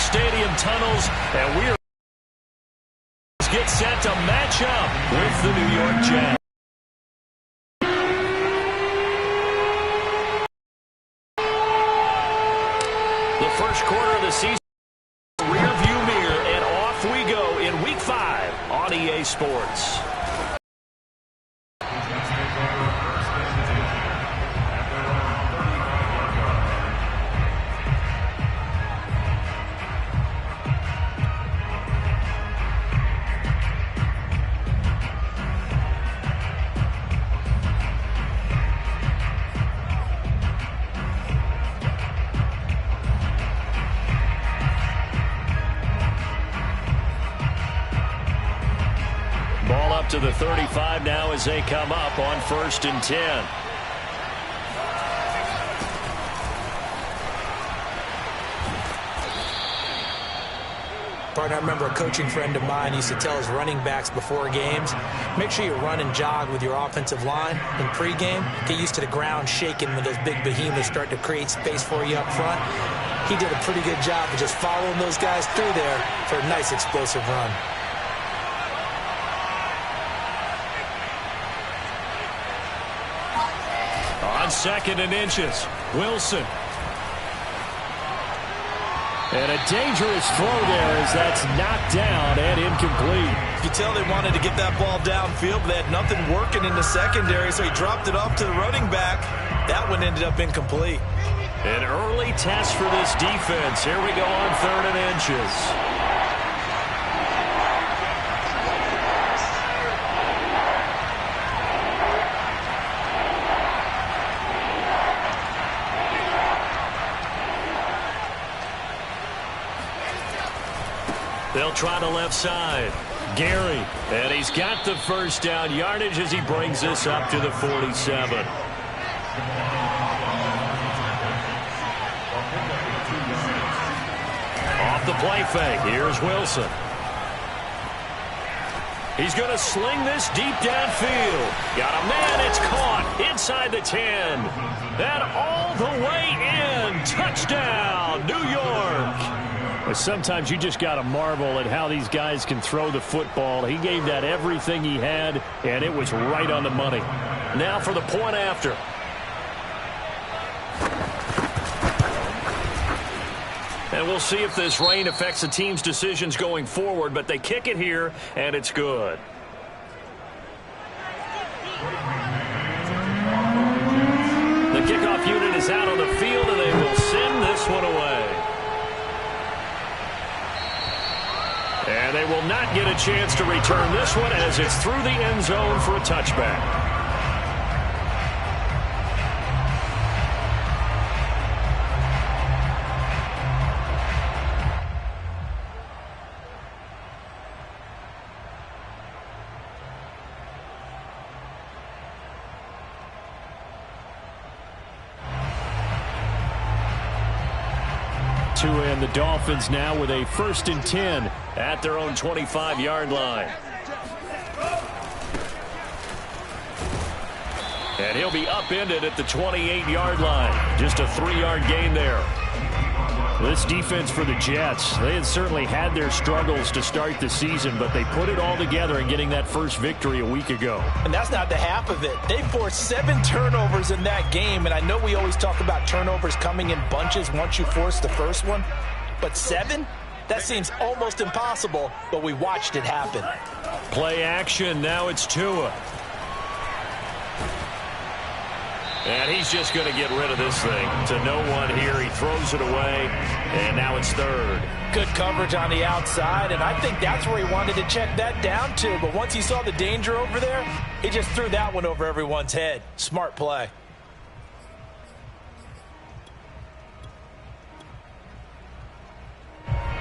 stadium tunnels, and we're get set to match up with the New York Jets. The first quarter of the season, rear view mirror, and off we go in Week 5 on EA Sports. Ball up to the 35 now as they come up on 1st and 10. Partner, I remember a coaching friend of mine used to tell his running backs before games, make sure you run and jog with your offensive line in pregame. Get used to the ground shaking when those big behemoths start to create space for you up front. He did a pretty good job of just following those guys through there for a nice explosive run. On 2nd and inches, Wilson. And a dangerous throw there as that's knocked down and incomplete. You tell they wanted to get that ball downfield. They had nothing working in the secondary, so he dropped it off to the running back. That one ended up incomplete. An early test for this defense. Here we go on 3rd and inches. They'll try the left side. Gary, and he's got the first down yardage as he brings this up to the 47. Off the play fake, here's Wilson. He's going to sling this deep downfield. Got a man, it's caught inside the 10. And all the way in. Touchdown, New York. Sometimes you just got to marvel at how these guys can throw the football. He gave that everything he had, and it was right on the money. Now for the point after. And we'll see if this rain affects the team's decisions going forward, but they kick it here, and it's good. The kickoff unit is out on the field, and they will send this one away. And they will not get a chance to return this one as it's through the end zone for a touchback. And the Dolphins now with a 1st and 10 at their own 25-yard line. And he'll be upended at the 28-yard line. Just a 3-yard gain there. This defense for the Jets, they had certainly had their struggles to start the season, but they put it all together in getting that first victory a week ago. And that's not the half of it. They forced 7 turnovers in that game, and I know we always talk about turnovers coming in bunches once you force the first one, but 7? That seems almost impossible, but we watched it happen. Play action, now it's Tua. And he's just going to get rid of this thing to no one here. He throws it away, and now it's 3rd. Good coverage on the outside, and I think that's where he wanted to check that down to. But once he saw the danger over there, he just threw that one over everyone's head. Smart play.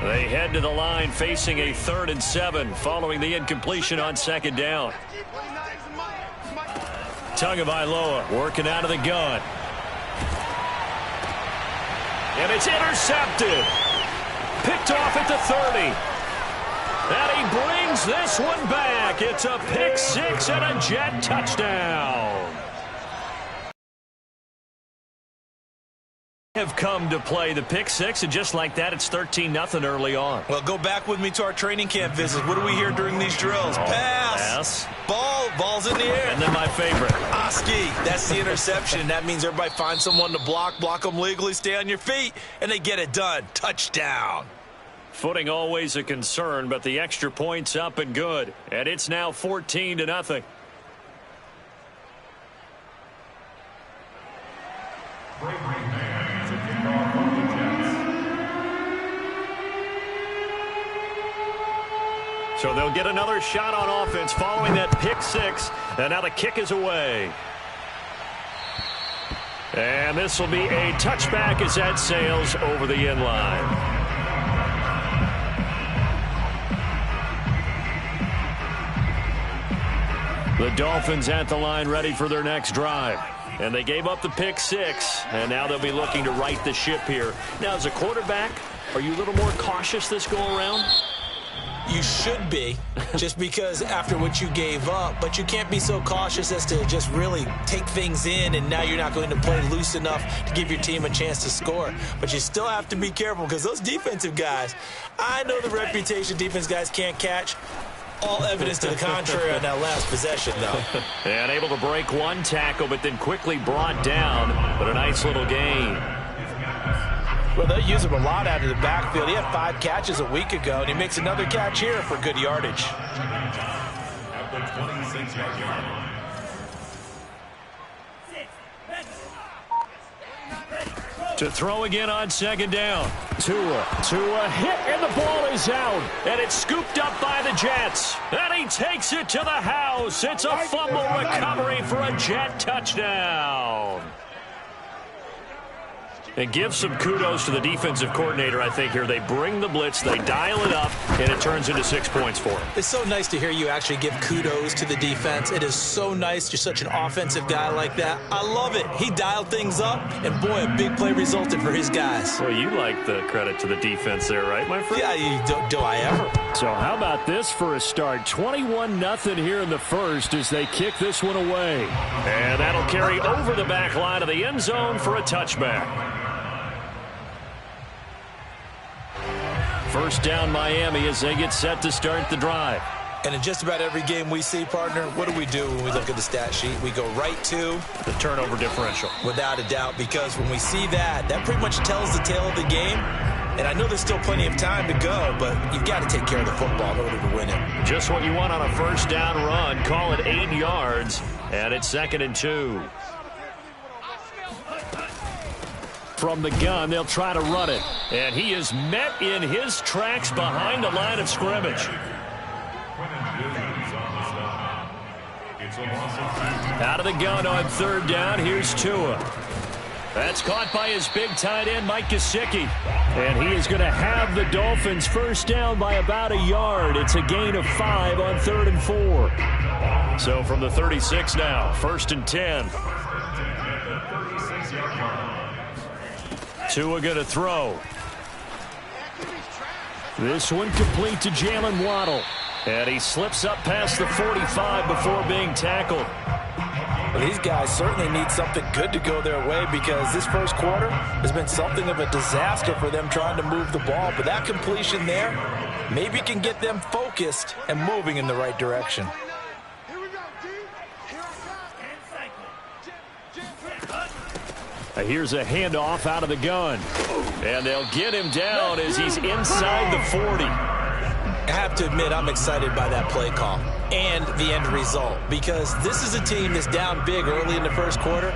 They head to the line facing a 3rd and 7 following the incompletion on 2nd down. Tagovailoa working out of the gun. And it's intercepted. Picked off at the 30. And he brings this one back. It's a pick 6 and a Jet touchdown. Have come to play the pick six, and just like that, it's 13-0 early on. Well, go back with me to our training camp visit. What do we hear during these drills? Pass. Ball's in the air. And then my favorite. Oski, that's the interception. That means everybody finds someone to block them legally, stay on your feet, and they get it done. Touchdown. Footing always a concern, but the extra point's up and good. And it's now 14-0. So they'll get another shot on offense following that pick six. And now the kick is away. And this will be a touchback as that sails over the end line. The Dolphins at the line ready for their next drive. And they gave up the pick six, and now they'll be looking to right the ship here. Now, as a quarterback, are you a little more cautious this go-around? You should be, just because after what you gave up, but you can't be so cautious as to just really take things in, and now you're not going to play loose enough to give your team a chance to score. But you still have to be careful, because those defensive guys, I know the reputation defense guys can't catch. All evidence to the contrary on that last possession, though. And able to break one tackle, but then quickly brought down. But a nice little gain. Well, they use him a lot out of the backfield. He had 5 catches a week ago, and he makes another catch here for good yardage. To throw again on second down. Tua hit, and the ball is out. And it's scooped up by the Jets. And he takes it to the house. It's a fumble recovery for a Jet touchdown. And give some kudos to the defensive coordinator, I think, here. They bring the blitz, they dial it up, and it turns into 6 points for him. It's so nice to hear you actually give kudos to the defense. It is so nice. You're such an offensive guy like that. I love it. He dialed things up, and boy, a big play resulted for his guys. Well, you like the credit to the defense there, right, my friend? Yeah, do I ever? So how about this for a start? 21-0 here in the first as they kick this one away. And that'll carry over the back line of the end zone for a touchback. First down Miami as they get set to start the drive. And in just about every game we see, partner, what do we do when we look at the stat sheet? We go right to the turnover differential. Without a doubt, because when we see that, that pretty much tells the tale of the game. And I know there's still plenty of time to go, but you've got to take care of the football in order to win it. Just what you want on a first down run. Call it 8 yards, and it's 2nd and 2. From the gun, they'll try to run it. And he is met in his tracks behind the line of scrimmage. Out of the gun on 3rd down, here's Tua. That's caught by his big tight end, Mike Gesicki. And he is going to have the Dolphins first down by about a yard. It's a gain of 5 on 3rd and 4. So from the 36 now, 1st and 10. Tua going to throw. This one complete to Jalen Waddle. And he slips up past the 45 before being tackled. Well, these guys certainly need something good to go their way because this first quarter has been something of a disaster for them trying to move the ball. But that completion there maybe can get them focused and moving in the right direction. Here's a handoff out of the gun. And they'll get him down as he's inside the 40. I have to admit, I'm excited by that play call and the end result because this is a team that's down big early in the first quarter,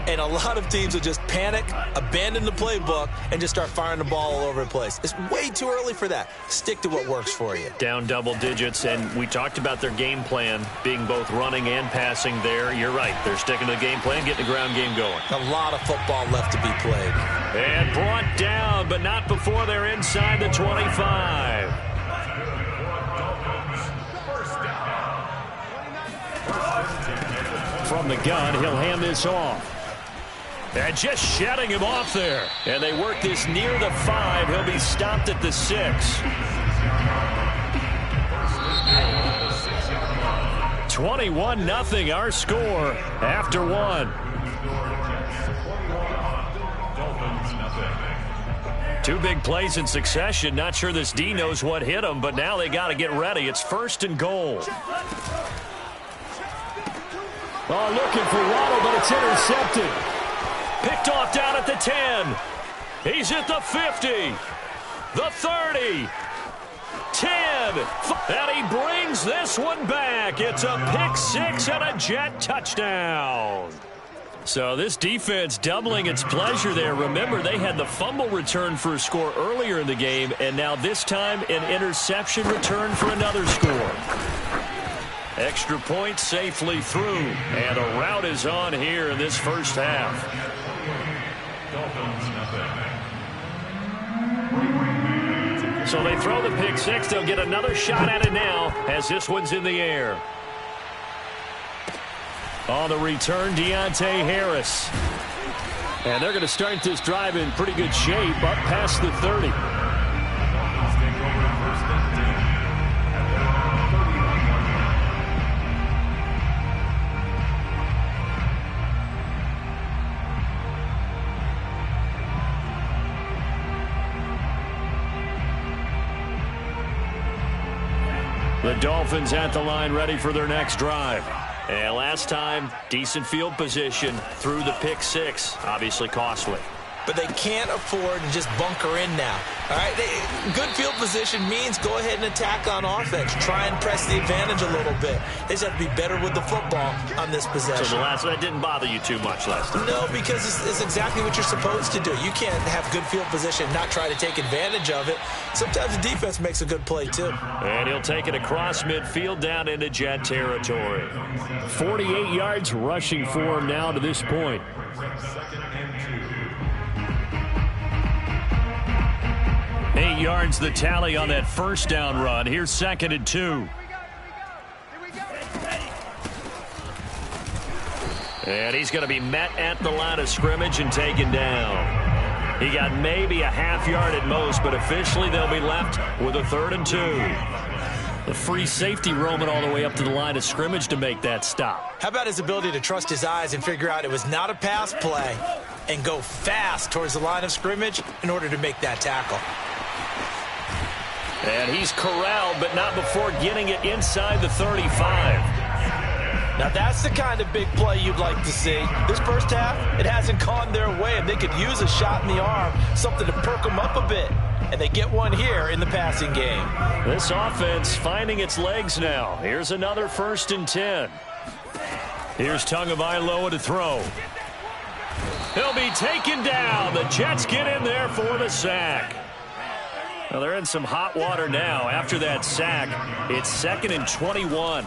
and a lot of teams will just panic, abandon the playbook, and just start firing the ball all over the place. It's way too early for that. Stick to what works for you. Down double digits, and we talked about their game plan being both running and passing there. You're right. They're sticking to the game plan, getting the ground game going. A lot of football left to be played. And brought down, but not before they're inside the 25. From the gun, he'll hand this off. And just shutting him off there. And they work this near the 5. He'll be stopped at the 6. 21-0 our score after 1. Two big plays in succession. Not sure this D knows what hit him, but now they got to get ready. It's 1st and goal. Oh, looking for Waddle, but it's intercepted. Picked off down at the 10. He's at the 50. The 30. 10. And he brings this one back. It's a pick 6 and a Jet touchdown. So this defense doubling its pleasure there. Remember, they had the fumble return for a score earlier in the game, and now this time an interception return for another score. Extra point safely through, and a rout is on here in this first half. So they throw the pick 6. They'll get another shot at it now as this one's in the air. On the return, Deontay Harris. And they're going to start this drive in pretty good shape up past the 30. The Dolphins at the line ready for their next drive. And last time, decent field position through the pick 6. Obviously costly. But they can't afford to just bunker in now. All right, good field position means go ahead and attack on offense. Try and press the advantage a little bit. They just have to be better with the football on this possession. So that didn't bother you too much last time? No, because it's exactly what you're supposed to do. You can't have good field position and not try to take advantage of it. Sometimes the defense makes a good play, too. And he'll take it across midfield down into Jet territory. 48 yards rushing for him now to this point. 8 yards the tally on that first down run. Here's 2nd and 2. And he's going to be met at the line of scrimmage and taken down. He got maybe a half yard at most, but officially they'll be left with a 3rd and 2. The free safety roaming all the way up to the line of scrimmage to make that stop. How about his ability to trust his eyes and figure out it was not a pass play and go fast towards the line of scrimmage in order to make that tackle. And he's corralled, but not before getting it inside the 35. Now that's the kind of big play you'd like to see. This first half, it hasn't gone their way, and they could use a shot in the arm, something to perk them up a bit. And they get one here in the passing game. This offense finding its legs now. Here's another 1st and 10. Here's Tagovailoa to throw. He'll be taken down. The Jets get in there for the sack. Well, they're in some hot water now. After that sack, it's 2nd and 21.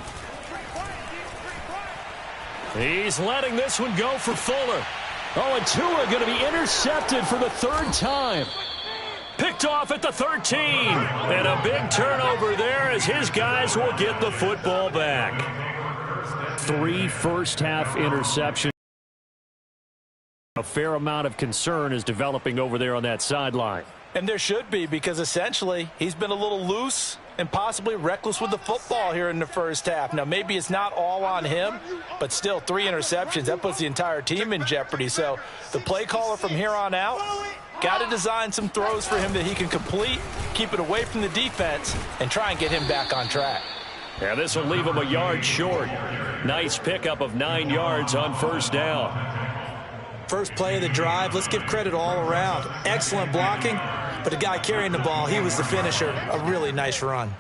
He's letting this one go for Fuller. Oh, and Tua going to be intercepted for the 3rd time. Picked off at the 13. And a big turnover there as his guys will get the football back. 3 first-half interceptions. A fair amount of concern is developing over there on that sideline. And there should be, because essentially he's been a little loose and possibly reckless with the football here in the first half. Now, maybe it's not all on him, but still 3 interceptions. That puts the entire team in jeopardy. So the play caller from here on out got to design some throws for him that he can complete, keep it away from the defense, and try and get him back on track. Yeah, this will leave him a yard short. Nice pickup of 9 yards on 1st down. First play of the drive, let's give credit all around. Excellent blocking, but the guy carrying the ball, he was the finisher. A really nice run.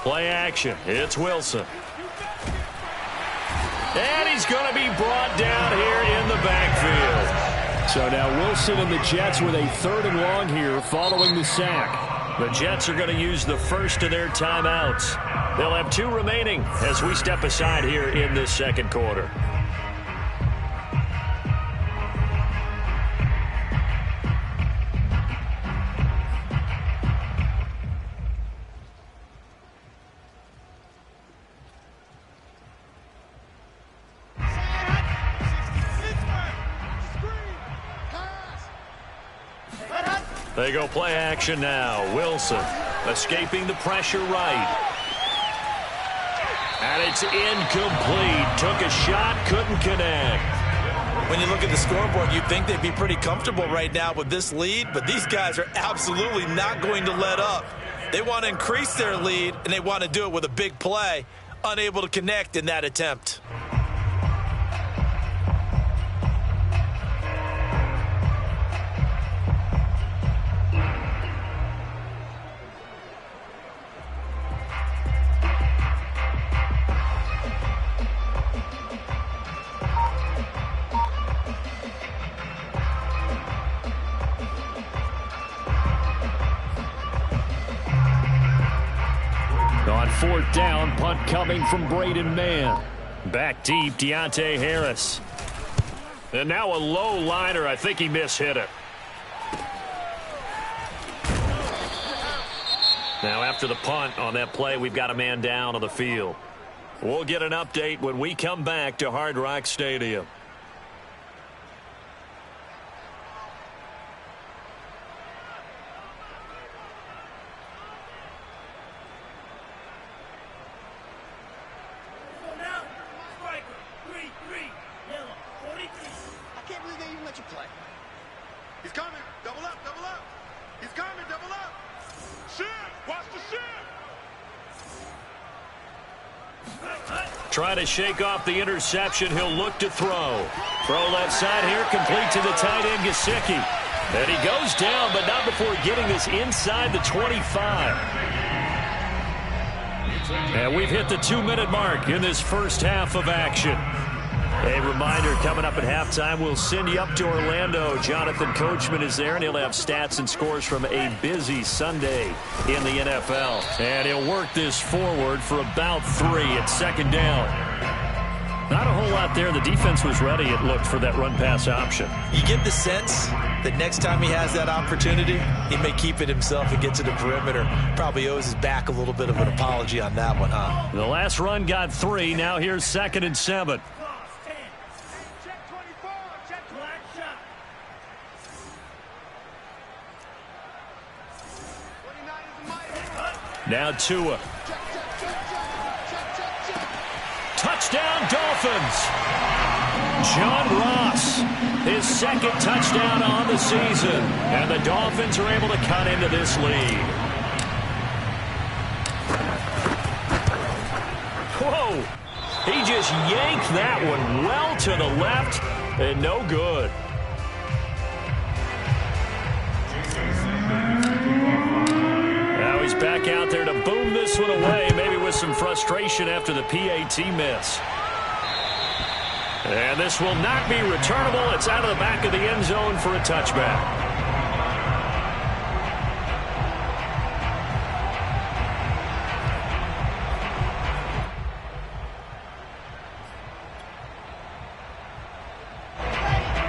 Play action. It's Wilson. And he's going to be brought down here in the backfield. So now Wilson and the Jets with a 3rd and long here following the sack. The Jets are going to use the first of their timeouts. They'll have 2 remaining as we step aside here in this 2nd quarter. They go play action now. Wilson escaping the pressure right. And it's incomplete. Took a shot, couldn't connect. When you look at the scoreboard, you'd think they'd be pretty comfortable right now with this lead, but these guys are absolutely not going to let up. They want to increase their lead, and they want to do it with a big play, unable to connect in that attempt. On fourth down, punt coming from Braden Mann. Back deep, Deontay Harris. And now a low liner. I think he mishit it. Now after the punt on that play, we've got a man down on the field. We'll get an update when we come back to Hard Rock Stadium. Trying to shake off the interception. He'll look to throw. Throw left side here, complete to the tight end, Gesicki. And he goes down, but not before getting this inside the 25. And we've hit the 2-minute mark in this first half of action. A reminder, coming up at halftime, we'll send you up to Orlando. Jonathan Coachman is there, and he'll have stats and scores from a busy Sunday in the NFL. And he'll work this forward for about 3 at second down. Not a whole lot there. The defense was ready, it looked, for that run-pass option. You get the sense that next time he has that opportunity, he may keep it himself and get to the perimeter. Probably owes his back a little bit of an apology on that one, huh? The last run got 3. Now here's 2nd and 7. Now Tua. Touchdown, Dolphins. John Ross, his 2nd touchdown on the season. And the Dolphins are able to cut into this lead. Whoa. He just yanked that one well to the left and no good. He's back out there to boom this one away, maybe with some frustration after the PAT miss. And this will not be returnable. It's out of the back of the end zone for a touchback.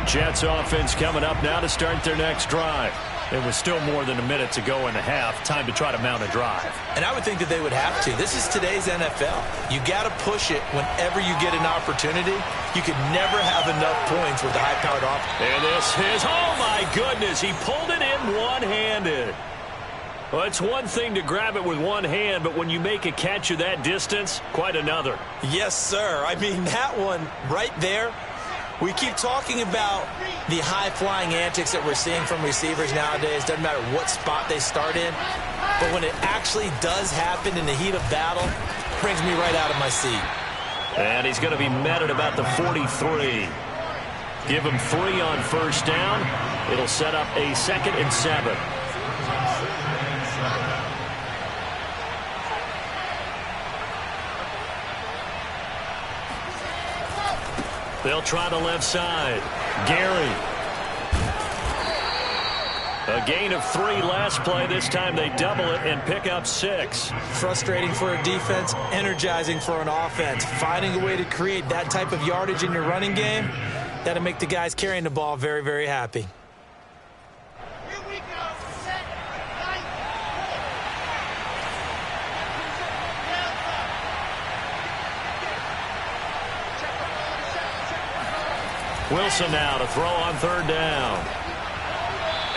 Jets offense coming up now to start their next drive. It was still more than a minute to go in the half. Time to try to mount a drive. And I would think that they would have to. This is today's NFL. You got to push it whenever you get an opportunity. You could never have enough points with the high-powered offense. And this is, oh my goodness, he pulled it in one-handed. Well, it's one thing to grab it with one hand, but when you make a catch of that distance, quite another. Yes, sir. I mean, that one right there. We keep talking about the high-flying antics that we're seeing from receivers nowadays. Doesn't matter what spot they start in. But when it actually does happen in the heat of battle, it brings me right out of my seat. And he's going to be met at about the 43. Give him 3 on first down. It'll set up a 2nd and 7. They'll try the left side. Gary. A gain of 3 last play. This time they double it and pick up 6. Frustrating for a defense, energizing for an offense. Finding a way to create that type of yardage in your running game, that'll make the guys carrying the ball very, very happy. Wilson now to throw on 3rd down.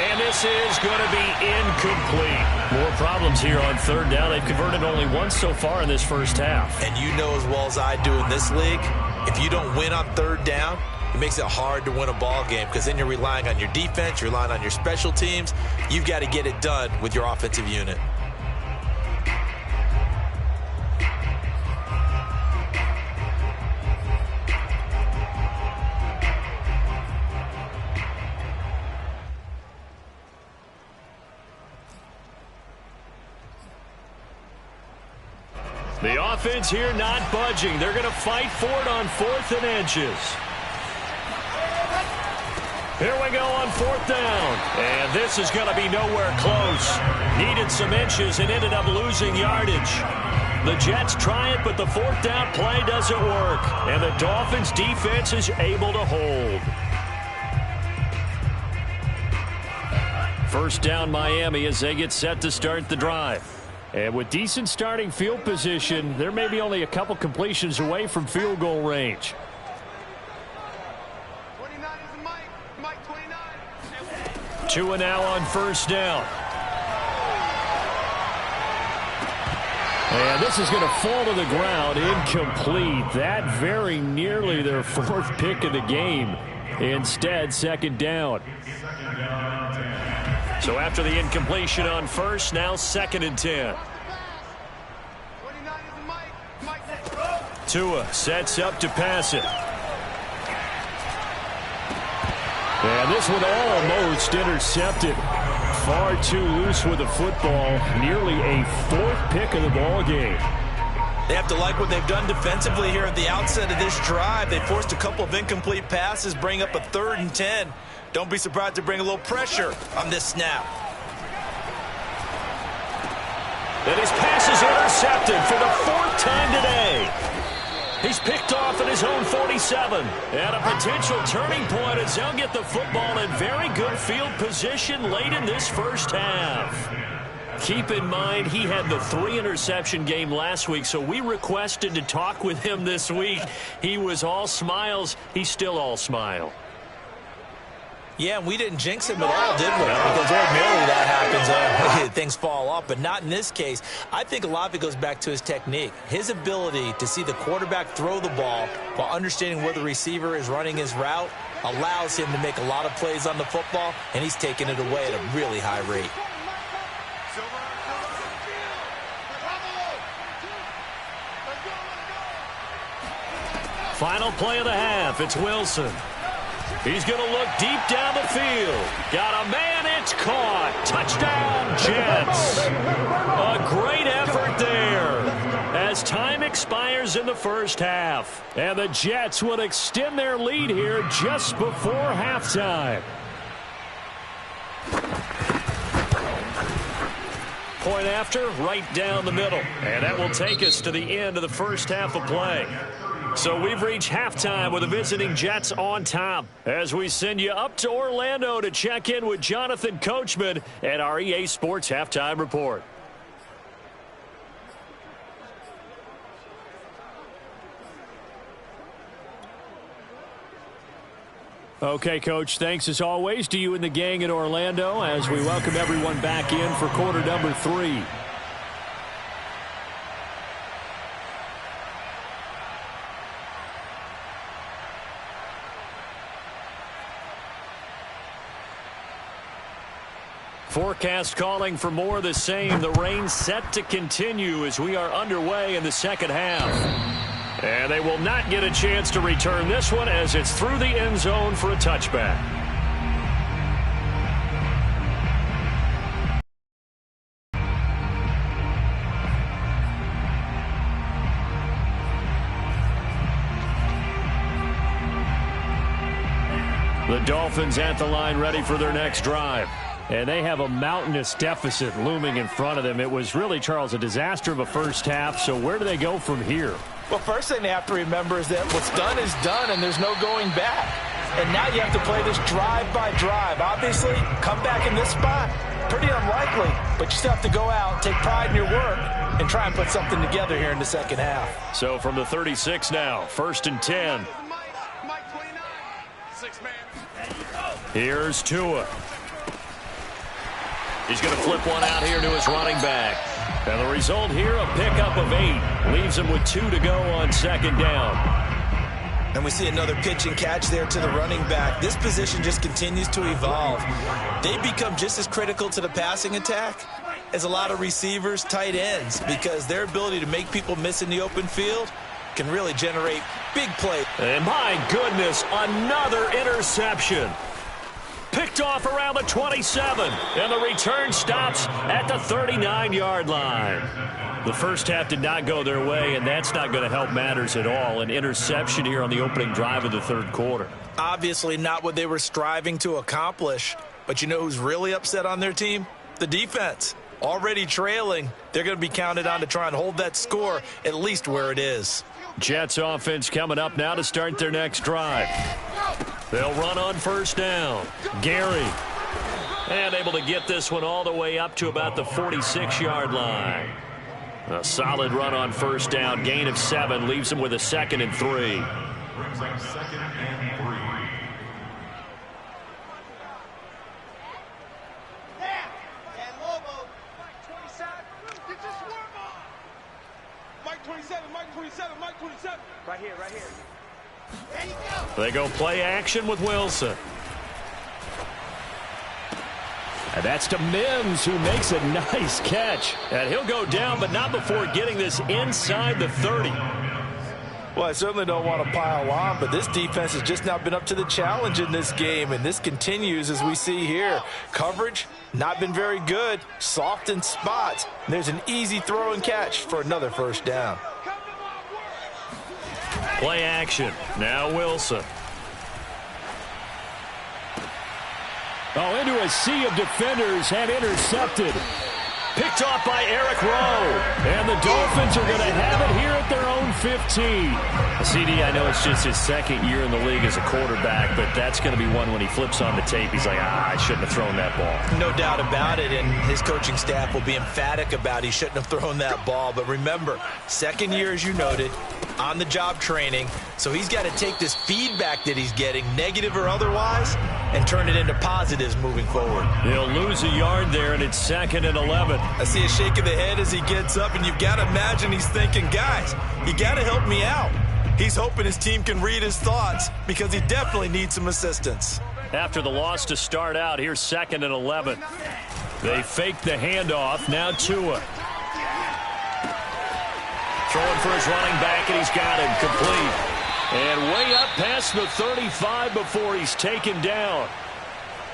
And this is going to be incomplete. More problems here on 3rd down. They've converted only once so far in this first half. And you know as well as I do in this league, if you don't win on 3rd down, it makes it hard to win a ball game because then you're relying on your defense, you're relying on your special teams. You've got to get it done with your offensive unit. The offense here not budging. They're going to fight for it on 4th and inches. Here we go on 4th down. And this is going to be nowhere close. Needed some inches and ended up losing yardage. The Jets try it, but the 4th down play doesn't work. And the Dolphins defense is able to hold. First down Miami as they get set to start the drive. And with decent starting field position, they're maybe only a couple completions away from field goal range. 29 is Mike 29. Tua now on first down. And this is going to fall to the ground, incomplete. That very nearly their 4th pick of the game. Instead, second down. So after the incompletion on first, now 2nd and 10. 29 is Mike. Tua sets up to pass it. And this one almost intercepted. Far too loose with the football. Nearly a 4th pick of the ball game. They have to like what they've done defensively here at the outset of this drive. They forced a couple of incomplete passes, bring up a 3rd and 10. Don't be surprised to bring a little pressure on this snap. And his pass is intercepted for the 4th time today. He's picked off at his own 47. And a potential turning point as they'll get the football in very good field position late in this first half. Keep in mind, he had the 3-interception game last week, so we requested to talk with him this week. He was all smiles. He's still all smile. Yeah, and we didn't jinx him at all, did we? Because ordinarily that happens. Things fall off, but not in this case. I think a lot of it goes back to his technique. His ability to see the quarterback throw the ball while understanding where the receiver is running his route allows him to make a lot of plays on the football, and he's taking it away at a really high rate. Final play of the half. It's Wilson. He's going to look deep down the field. Got a man. It's caught. Touchdown, Jets. A great effort there as time expires in the first half. And the Jets will extend their lead here just before halftime. Point after, right down the middle. And that will take us to the end of the first half of play. So we've reached halftime with the visiting Jets on top as we send you up to Orlando to check in with Jonathan Coachman at our EA Sports Halftime Report. Okay, Coach, thanks as always to you and the gang in Orlando as we welcome everyone back in for quarter number 3. Forecast calling for more of the same. The rain set to continue as we are underway in the second half. And they will not get a chance to return this one as it's through the end zone for a touchback. The Dolphins at the line ready for their next drive. And they have a mountainous deficit looming in front of them. It was really, Charles, a disaster of a first half. So where do they go from here? Well, first thing they have to remember is that what's done is done, and there's no going back. And now you have to play this drive by drive. Obviously, come back in this spot, pretty unlikely. But you still have to go out, take pride in your work, and try and put something together here in the second half. So from the 36 now, 1st and 10. Mike 29. 6-man. Here's Tua. He's going to flip one out here to his running back. And the result here, a pickup of 8. Leaves him with 2 to go on second down. And we see another pitch and catch there to the running back. This position just continues to evolve. They become just as critical to the passing attack as a lot of receivers, tight ends, because their ability to make people miss in the open field can really generate big plays. And my goodness, another interception. Picked off around the 27, and the return stops at the 39-yard line. The first half did not go their way, and that's not going to help matters at all. An interception here on the opening drive of the third quarter. Obviously not what they were striving to accomplish, but you know who's really upset on their team? The defense. Already trailing, they're going to be counted on to try and hold that score at least where it is. Jets offense coming up now to start their next drive. They'll run on first down. Gary. And able to get this one all the way up to about the 46-yard line. A solid run on first down. Gain of 7 leaves them with a 2nd and 3. Brings up 2nd and 3. Mike 27, Mike 27, Mike 27. Right here, right here. There you go. They go play action with Wilson. And that's to Mims, who makes a nice catch. And he'll go down, but not before getting this inside the 30. Well, I certainly don't want to pile on, but this defense has just not been up to the challenge in this game, and this continues as we see here. Coverage, not been very good, soft in spots. There's an easy throw and catch for another first down. Play action. Now Wilson. Oh, into a sea of defenders and intercepted. Picked off by Eric Rowe. And the Dolphins are going to have it here at their own 15. CD, I know it's just his 2nd year in the league as a quarterback, but that's going to be one when he flips on the tape. He's like, I shouldn't have thrown that ball. No doubt about it, and his coaching staff will be emphatic about he shouldn't have thrown that ball. But remember, 2nd year, as you noted, on-the-job training, so he's got to take this feedback that he's getting, negative or otherwise, and turn it into positives moving forward. He'll lose a yard there, and it's 2nd and 11. I see a shake of the head as he gets up, and you've got to imagine he's thinking, guys, you got to help me out. He's hoping his team can read his thoughts because he definitely needs some assistance. After the loss to start out, here's 2nd and 11. They fake the handoff. Now Tua. Throwing for his running back, and he's got him complete. And way up past the 35 before he's taken down.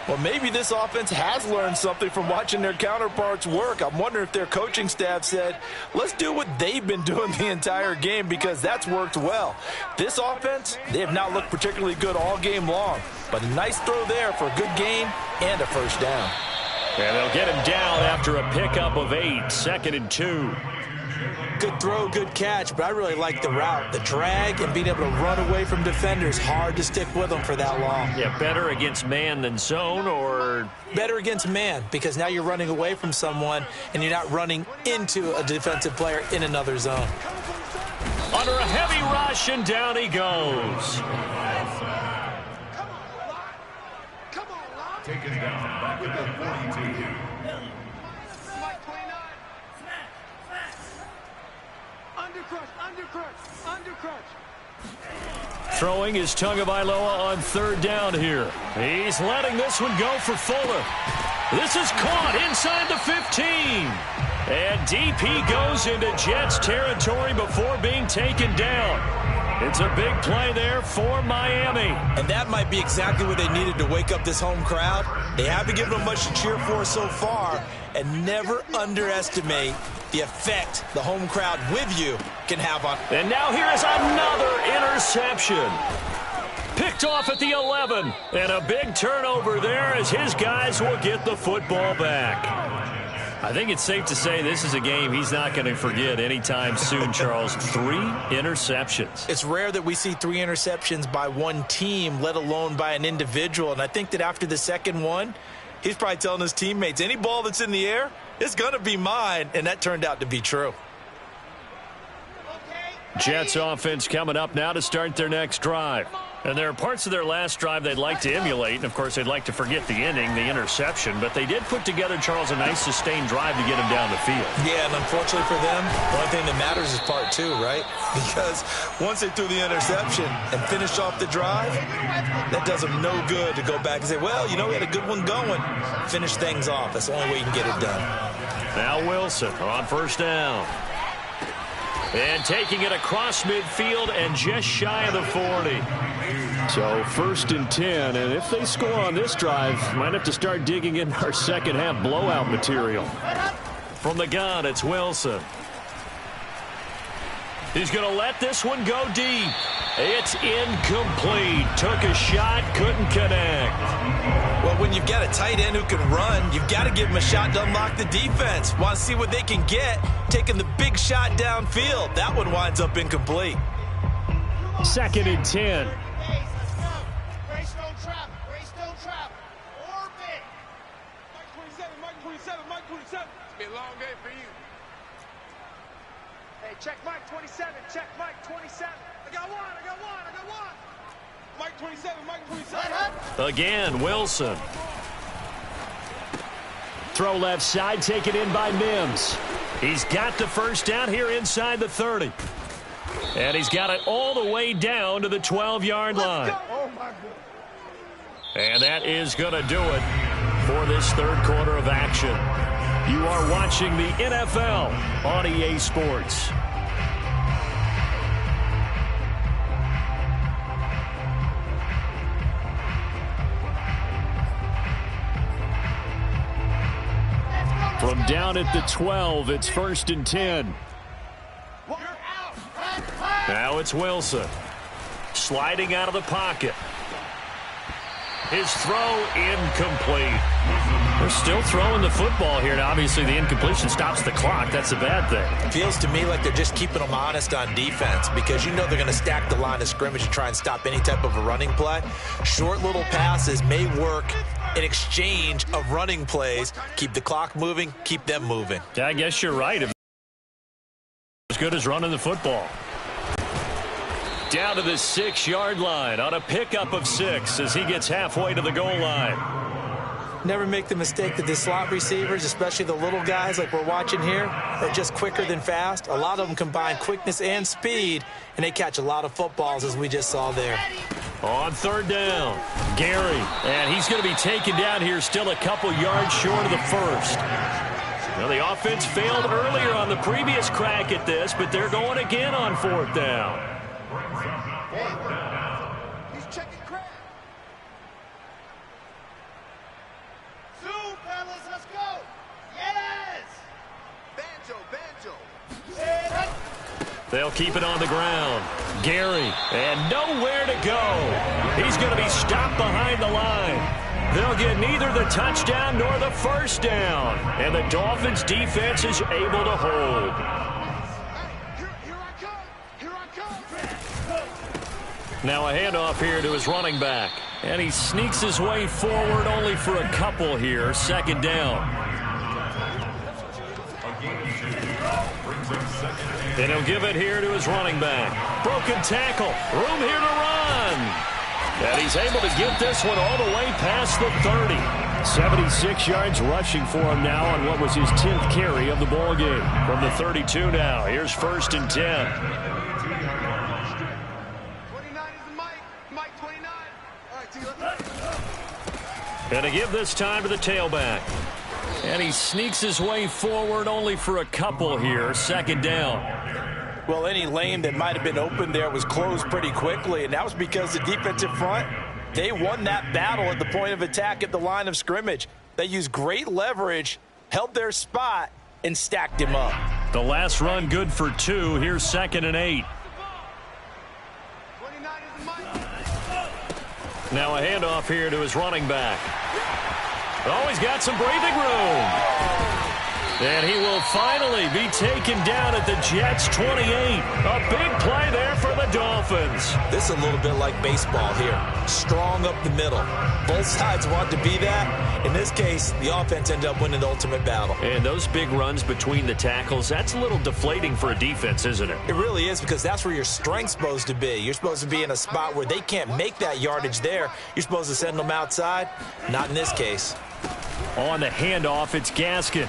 Well, maybe this offense has learned something from watching their counterparts work. I'm wondering if their coaching staff said, let's do what they've been doing the entire game, because that's worked well. This offense, they have not looked particularly good all game long, but a nice throw there for a good gain and a first down. And they'll get him down after a pickup of 8, 2nd and 2. Good throw, good catch, but I really like the route. The drag and being able to run away from defenders, hard to stick with them for that long. Yeah, better against man than zone, or? Better against man, because now you're running away from someone and you're not running into a defensive player in another zone. Under a heavy rush, and down he goes. Taken down back at the 42. Mike 29. Undercrush. Throwing is Tagovailoa on 3rd down here. He's letting this one go for Fuller. This is caught inside the 15. And DP goes into Jets territory before being taken down. It's a big play there for Miami. And that might be exactly what they needed to wake up this home crowd. They haven't given them much to cheer for so far, and never underestimate the effect the home crowd with you can have on. And now here is another interception. Picked off at the 11. And a big turnover there as his guys will get the football back. I think it's safe to say this is a game he's not going to forget anytime soon, Charles. 3 interceptions. It's rare that we see 3 interceptions by one team, let alone by an individual. And I think that after the second one, he's probably telling his teammates, any ball that's in the air, it's going to be mine. And that turned out to be true. Jets offense coming up now to start their next drive. And there are parts of their last drive they'd like to emulate, and of course they'd like to forget the inning, the interception, but they did put together, Charles, a nice sustained drive to get him down the field. Yeah, and unfortunately for them, the only thing that matters is part two, right? Because once they threw the interception and finished off the drive, that does them no good to go back and say, well, you know, we had a good one going. Finish things off. That's the only way you can get it done. Now Wilson on first down. And taking it across midfield and just shy of the 40. So 1st and 10, and if they score on this drive, might have to start digging in our second half blowout material. From the gun, it's Wilson. He's going to let this one go deep. It's incomplete. Took a shot, couldn't connect. Well, when you've got a tight end who can run, you've got to give him a shot to unlock the defense. Want to see what they can get, taking the big shot downfield. That one winds up incomplete. 2nd and 10. Check Mike 27. Check Mike 27. I got one. Mike 27. Mike 27. Again, Wilson. Throw left side, taken in by Mims. He's got the first down here inside the 30. And he's got it all the way down to the 12-yard line. Oh, my God. And that is going to do it for this third quarter of action. You are watching the NFL on EA Sports. From down at the 12, it's 1st and 10. Now it's Wilson. Sliding out of the pocket. His throw incomplete. They're still throwing the football here. Now, obviously, the incompletion stops the clock. That's a bad thing. Feels to me like they're just keeping them honest on defense because you know they're going to stack the line of scrimmage and try and stop any type of a running play. Short little passes may work in exchange of running plays. Keep the clock moving, keep them moving. Yeah, I guess you're right. As good as running the football. Down to the 6-yard line on a pickup of 6 as he gets halfway to the goal line. Never make the mistake that the slot receivers, especially the little guys like we're watching here, are just quicker than fast. A lot of them combine quickness and speed, and they catch a lot of footballs, as we just saw there. On third down, Gary, and he's going to be taken down here still a couple yards short of the first. Well, the offense failed earlier on the previous crack at this, but they're going again on 4th down. He's checking crap. Zoom, fellas, let's go. Yes. Banjo. They'll keep it on the ground. Gary, and nowhere to go. He's going to be stopped behind the line. They'll get neither the touchdown nor the first down. And the Dolphins' defense is able to hold. Now a handoff here to his running back. And he sneaks his way forward only for a couple here. 2nd down. And he'll give it here to his running back. Broken tackle. Room here to run. And he's able to get this one all the way past the 30. 76 yards rushing for him now on what was his 10th carry of the ball game. From the 32 now. Here's 1st and 10. And to give this time to the tailback. And he sneaks his way forward only for a couple here. 2nd down. Well, any lane that might have been open there was closed pretty quickly, and that was because the defensive front, they won that battle at the point of attack at the line of scrimmage. They used great leverage, held their spot, and stacked him up. The last run good for 2. Here's 2nd and 8. Now a handoff here to his running back. Oh, he's got some breathing room. And he will finally be taken down at the Jets' 28. A big play there for the Dolphins. This is a little bit like baseball here. Strong up the middle. Both sides want to be that. In this case, the offense ended up winning the ultimate battle. And those big runs between the tackles, that's a little deflating for a defense, isn't it? It really is, because that's where your strength's supposed to be. You're supposed to be in a spot where they can't make that yardage there. You're supposed to send them outside. Not in this case. On the handoff, it's Gaskin.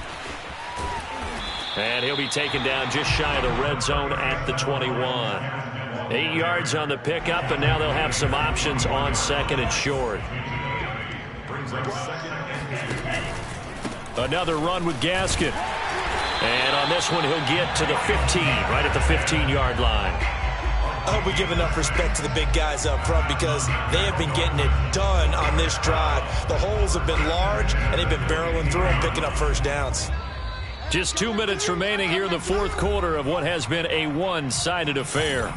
And he'll be taken down just shy of the red zone at the 21. 8 yards on the pickup, and now they'll have some options on second and short. Another run with Gaskin. And on this one, he'll get to the 15, right at the 15-yard line. I hope we give enough respect to the big guys up front, because they have been getting it done on this drive. The holes have been large, and they've been barreling through them, picking up first downs. Just 2 minutes remaining here in the fourth quarter of what has been a one-sided affair.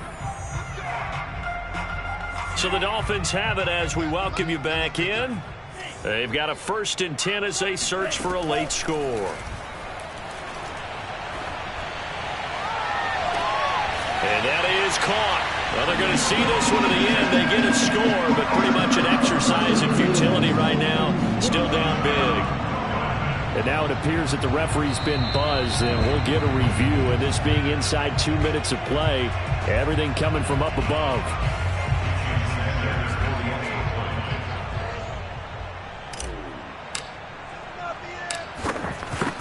So the Dolphins have it as we welcome you back in. They've got a 1st and 10 as they search for a late score. And that is caught. Well, they're going to see this one to the end. They get a score, but pretty much an exercise in futility right now. Still down big. And now it appears that the referee's been buzzed, and we'll get a review. And this being inside 2 minutes of play, everything coming from up above.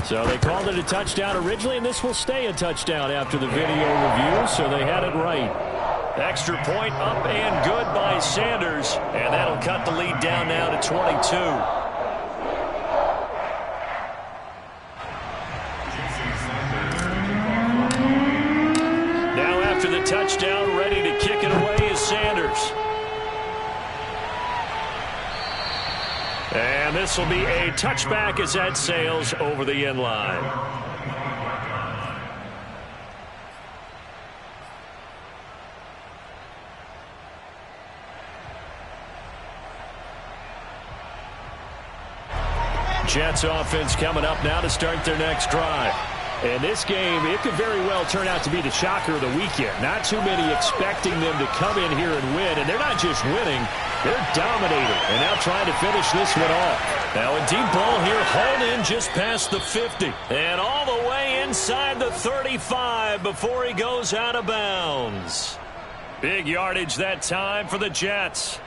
So they called it a touchdown originally, and this will stay a touchdown after the video review, so they had it right. Extra point up and good by Sanders, and that'll cut the lead down now to 22. After the touchdown, ready to kick it away is Sanders. And this will be a touchback as that sails over the end line. Jets offense coming up now to start their next drive. And this game, it could very well turn out to be the shocker of the weekend. Not too many expecting them to come in here and win. And they're not just winning, they're dominating. And now trying to finish this one off. Now a deep ball here, hauled in just past the 50. And all the way inside the 35 before he goes out of bounds. Big yardage that time for the Jets.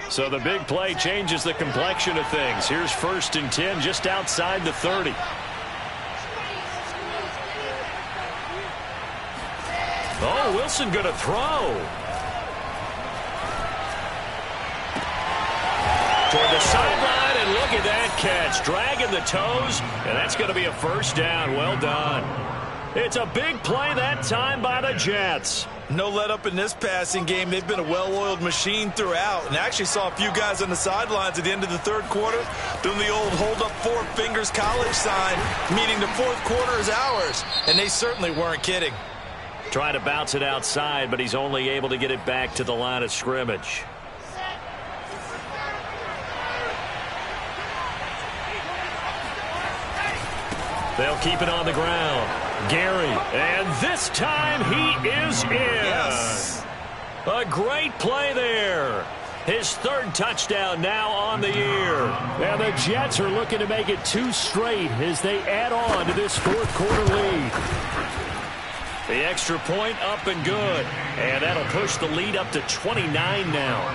So the big play changes the complexion of things. Here's 1st and 10 just outside the 30. Oh, Wilson going to throw. Toward the sideline, and look at that catch. Dragging the toes, and that's going to be a first down. Well done. It's a big play that time by the Jets. No let up in this passing game. They've been a well-oiled machine throughout. And I actually saw a few guys on the sidelines at the end of the third quarter doing the old hold up 4 fingers college sign, meaning the fourth quarter is ours. And they certainly weren't kidding. Trying to bounce it outside, but he's only able to get it back to the line of scrimmage. They'll keep it on the ground. Gary, and this time he is in. Yes. A great play there. His 3rd touchdown now on the year. And the Jets are looking to make it 2 straight as they add on to this fourth quarter lead. The extra point up and good. And that'll push the lead up to 29 now.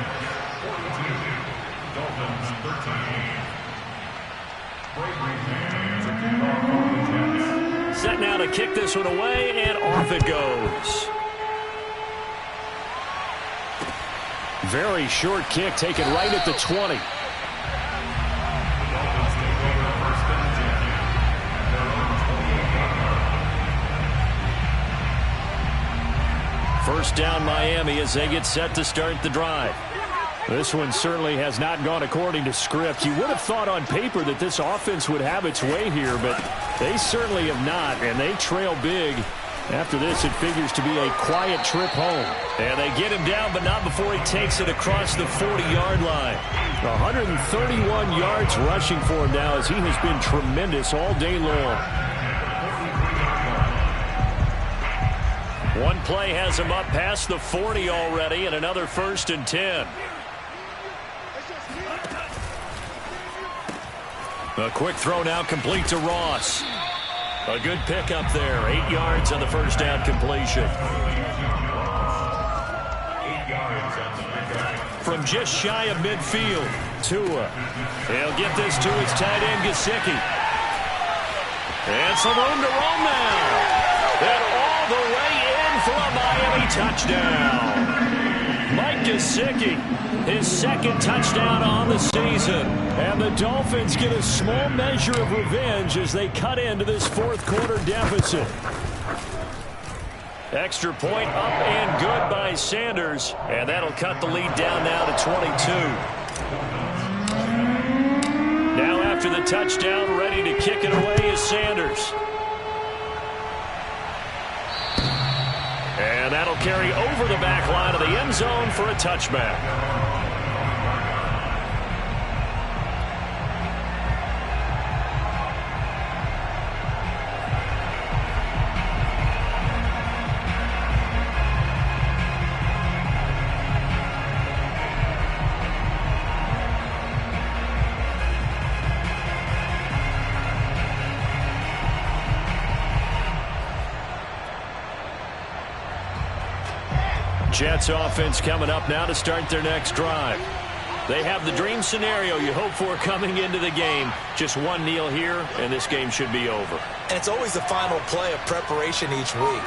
Set now to kick this one away, and off it goes. Very short kick, taken right at the 20. First down Miami as they get set to start the drive. This one certainly has not gone according to script. You would have thought on paper that this offense would have its way here, but they certainly have not, and they trail big After this, it figures to be a quiet trip home. And they get him down, but not before he takes it across the 40-yard line. 131 yards rushing for him now as he has been tremendous all day long. One play has him up past the 40 already, and another 1st and 10. A quick throw now complete to Ross. A good pickup there. 8 yards on the first down completion. From just shy of midfield, Tua. He'll get this to his tight end, Gesicki. And some room to roam now. And all the way in for a Miami touchdown. Mike Gesicki, his 2nd touchdown on the season. And the Dolphins get a small measure of revenge as they cut into this 4th quarter deficit. Extra point up and good by Sanders. And that'll cut the lead down now to 22. Now after the touchdown, ready to kick it away is Sanders. And that'll carry over the back line of the end zone for a touchback. Jets offense coming up now to start their next drive. They have the dream scenario you hope for coming into the game. Just one kneel here, and this game should be over. And it's always the final play of preparation each week.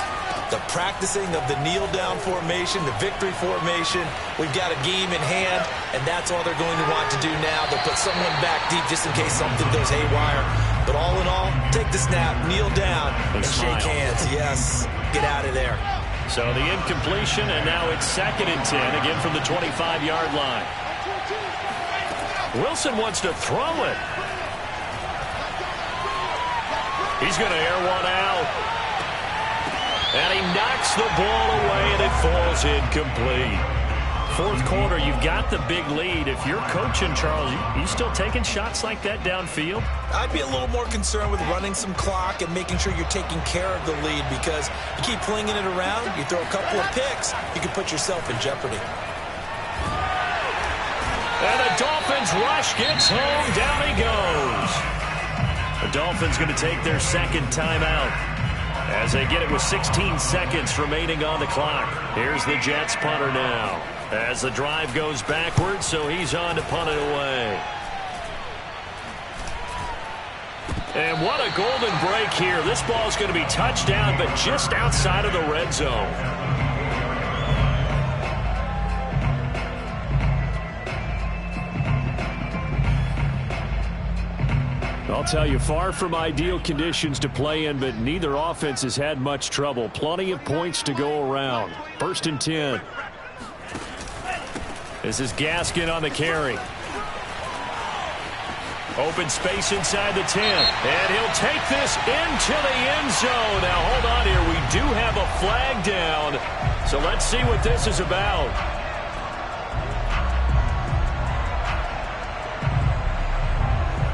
The practicing of the kneel-down formation, the victory formation. We've got a game in hand, and that's all they're going to want to do now. They'll put someone back deep just in case something goes haywire. But all in all, take the snap, kneel down, and shake hands. Yes, get out of there. So the incompletion, and now it's 2nd and 10, again from the 25-yard line. Wilson wants to throw it. He's going to air one out. And he knocks the ball away, and it falls incomplete. 4th quarter, you've got the big lead. If you're coaching, Charles, you still taking shots like that downfield? I'd be a little more concerned with running some clock and making sure you're taking care of the lead, because you keep flinging it around, you throw a couple of picks, you can put yourself in jeopardy. And the Dolphins rush gets home. Down he goes. The Dolphins going to take their 2nd timeout as they get it with 16 seconds remaining on the clock. Here's the Jets punter now as the drive goes backwards, so he's on to punt it away. And what a golden break here. This ball's going to be touchdown, but just outside of the red zone. I'll tell you, far from ideal conditions to play in, but neither offense has had much trouble. Plenty of points to go around. 1st and 10. This is Gaskin on the carry. Open space inside the 10. And he'll take this into the end zone. Now, hold on here. We do have a flag down. So let's see what this is about.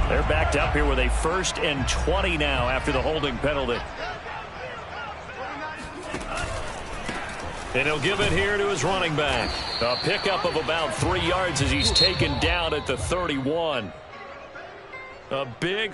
They're backed up here with a 1st and 20 now after the holding penalty. And he'll give it here to his running back. A pickup of about 3 yards as he's taken down at the 31. A big